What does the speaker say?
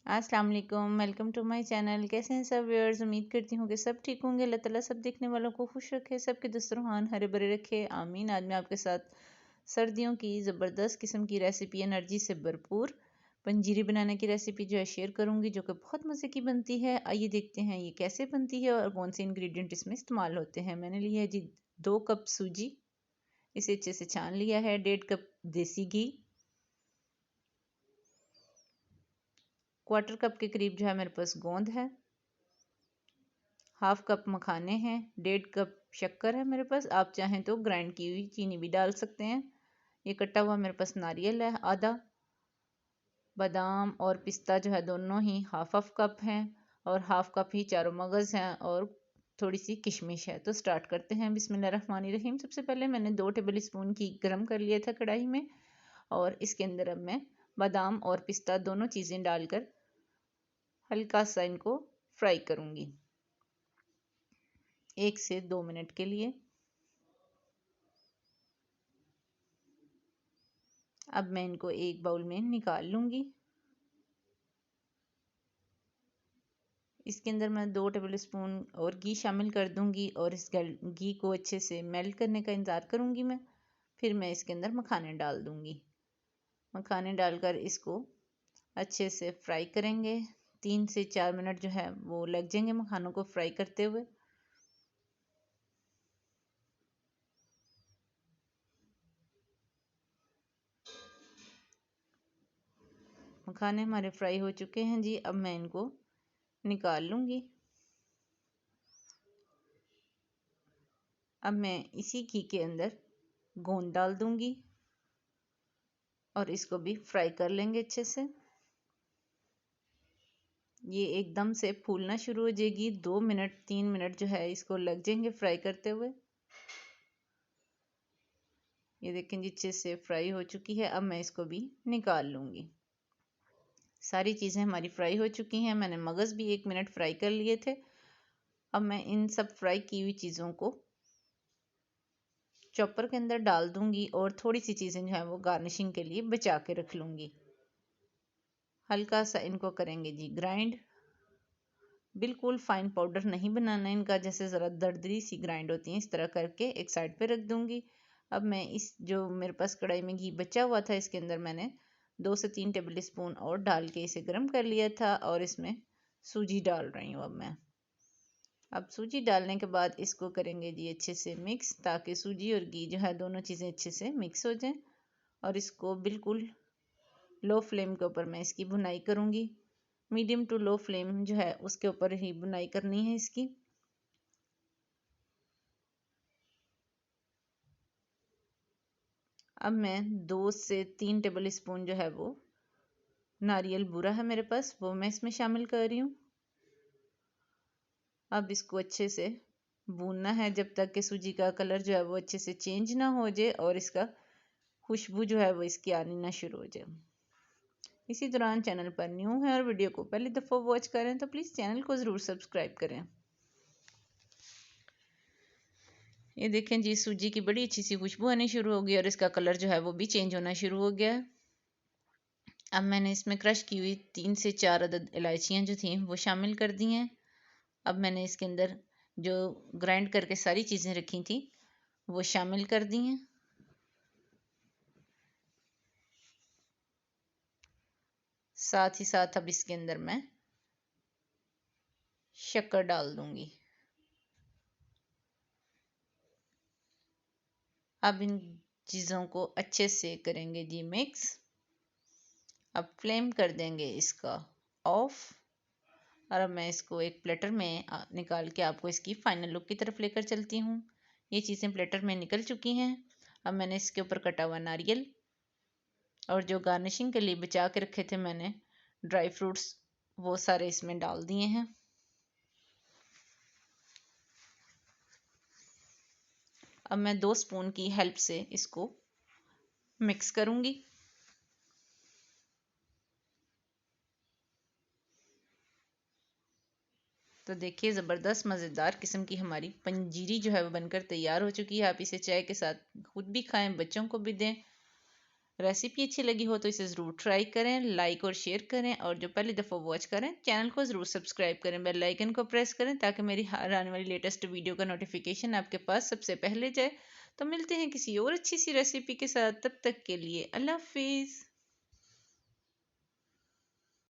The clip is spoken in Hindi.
अस्सलाम वालेकुम, वेलकम टू माय चैनल। कैसे हैं सब व्यूअर्स? उम्मीद करती हूँ कि सब ठीक होंगे। अल्लाह ताला सब देखने वालों को खुश रखे, सबके दस्तरखान हरे भरे रखे, आमीन। आज मैं आपके साथ सर्दियों की ज़बरदस्त किस्म की रेसिपी एनर्जी से भरपूर पंजीरी बनाने की रेसिपी जो है शेयर करूँगी, जो कि बहुत मज़े की बनती है। आइए देखते हैं ये कैसे बनती है और कौन से इंग्रेडिएंट इसमें इस्तेमाल होते हैं। मैंने लिया है जी 2 कप सूजी, इसे अच्छे से छान लिया है। 1.5 कप देसी घी, 1/4 कप के करीब जो है मेरे पास गोंद है, 1/2 कप मखाने हैं, 1.5 कप शक्कर है मेरे पास। आप चाहें तो ग्राइंड की हुई चीनी भी डाल सकते हैं। ये कटा हुआ मेरे पास नारियल है आधा। बादाम और पिस्ता जो है दोनों ही 1/2 कप हैं और 1/2 कप ही चारों मगज हैं और थोड़ी सी किशमिश है। तो स्टार्ट करते हैं। बिस्मिल्लाहिर्रहमानिर्रहीम। सबसे पहले मैंने 2 टेबल स्पून घी गर्म कर लिया था कढ़ाई में और इसके अंदर अब मैं बादाम और पिस्ता दोनों चीज़ें डालकर हल्का सा इनको फ्राई करूंगी 1 से 2 मिनट के लिए। अब मैं इनको एक बाउल में निकाल लूंगी। इसके अंदर मैं 2 टेबल स्पून और घी शामिल कर दूंगी और इस घी को अच्छे से मेल्ट करने का इंतज़ार करूंगी मैं। फिर मैं इसके अंदर मखाने डाल दूंगी। मखाने डालकर इसको अच्छे से फ्राई करेंगे। 3 से 4 मिनट जो है वो लग जाएंगे मखानों को फ्राई करते हुए। मखाने हमारे फ्राई हो चुके हैं जी। अब मैं इनको निकाल लूंगी। अब मैं इसी घी के अंदर गोंद डाल दूंगी और इसको भी फ्राई कर लेंगे अच्छे से। ये एकदम से फूलना शुरू हो जाएगी। 2 मिनट 3 मिनट जो है इसको लग जाएंगे फ्राई करते हुए। ये देखें जी अच्छे से फ्राई हो चुकी है। अब मैं इसको भी निकाल लूंगी। सारी चीज़ें हमारी फ्राई हो चुकी हैं। मैंने मगज़ भी 1 मिनट फ्राई कर लिए थे। अब मैं इन सब फ्राई की हुई चीज़ों को चॉपर के अंदर डाल दूंगी और थोड़ी सी चीज़ें जो है वो गार्निशिंग के लिए बचा के रख लूंगी। हल्का सा इनको करेंगे जी ग्राइंड। बिल्कुल फाइन पाउडर नहीं बनाना इनका, जैसे ज़रा दरदरी सी ग्राइंड होती है इस तरह करके एक साइड पे रख दूंगी। अब मैं इस जो मेरे पास कढ़ाई में घी बचा हुआ था इसके अंदर मैंने 2 से 3 टेबल स्पून और डाल के इसे गर्म कर लिया था और इसमें सूजी डाल रही हूँ। अब सूजी डालने के बाद इसको करेंगे जी अच्छे से मिक्स, ताकि सूजी और घी जो है दोनों चीज़ें अच्छे से मिक्स हो जाएं। और इसको बिल्कुल लो फ्लेम के ऊपर मैं इसकी भुनाई करूँगी। मीडियम टू लो फ्लेम जो है उसके ऊपर ही भुनाई करनी है इसकी। अब मैं 2 से 3 टेबल स्पून जो है वो नारियल बूरा है मेरे पास, वो मैं इसमें शामिल कर रही हूँ। अब इसको अच्छे से भूनना है जब तक कि सूजी का कलर जो है वो अच्छे से चेंज ना हो जाए और इसका खुशबू जो है वो इसकी आनी ना शुरू हो जाए। इसी दौरान चैनल पर न्यू है और वीडियो को पहली दफ़ा वॉच करें तो प्लीज़ चैनल को ज़रूर सब्सक्राइब करें। ये देखें जी सूजी की बड़ी अच्छी सी खुशबू आनी शुरू हो गई और इसका कलर जो है वो भी चेंज होना शुरू हो गया। अब मैंने इसमें क्रश की हुई 3 से 4 अदद इलायचियाँ जो थी वो शामिल कर दी हैं। अब मैंने इसके अंदर जो ग्राइंड करके सारी चीज़ें रखी थी वो शामिल कर दी हैं। साथ ही साथ अब इसके अंदर मैं शक्कर डाल दूंगी। अब इन चीज़ों को अच्छे से करेंगे जी मिक्स। अब फ्लेम कर देंगे इसका ऑफ और अब मैं इसको एक प्लेटर में निकाल के आपको इसकी फाइनल लुक की तरफ लेकर चलती हूँ। ये चीज़ें प्लेटर में निकल चुकी हैं। अब मैंने इसके ऊपर कटा हुआ नारियल और जो गार्निशिंग के लिए बचा के रखे थे मैंने ड्राई फ्रूट्स वो सारे इसमें डाल दिए हैं। अब मैं 2 स्पून की हेल्प से इसको मिक्स करूँगी। तो देखिए ज़बरदस्त मज़ेदार किस्म की हमारी पंजीरी जो है वो बनकर तैयार हो चुकी है। आप इसे चाय के साथ खुद भी खाएं, बच्चों को भी दें। रेसिपी अच्छी लगी हो तो इसे ज़रूर ट्राई करें, लाइक और शेयर करें, और जो पहली दफ़ा वॉच करें चैनल को ज़रूर सब्सक्राइब करें, बेल आइकन को प्रेस करें ताकि मेरी हर आने वाली लेटेस्ट वीडियो का नोटिफिकेशन आपके पास सबसे पहले जाए। तो मिलते हैं किसी और अच्छी सी रेसिपी के साथ, तब तक के लिए अल्लाह हाफिज़।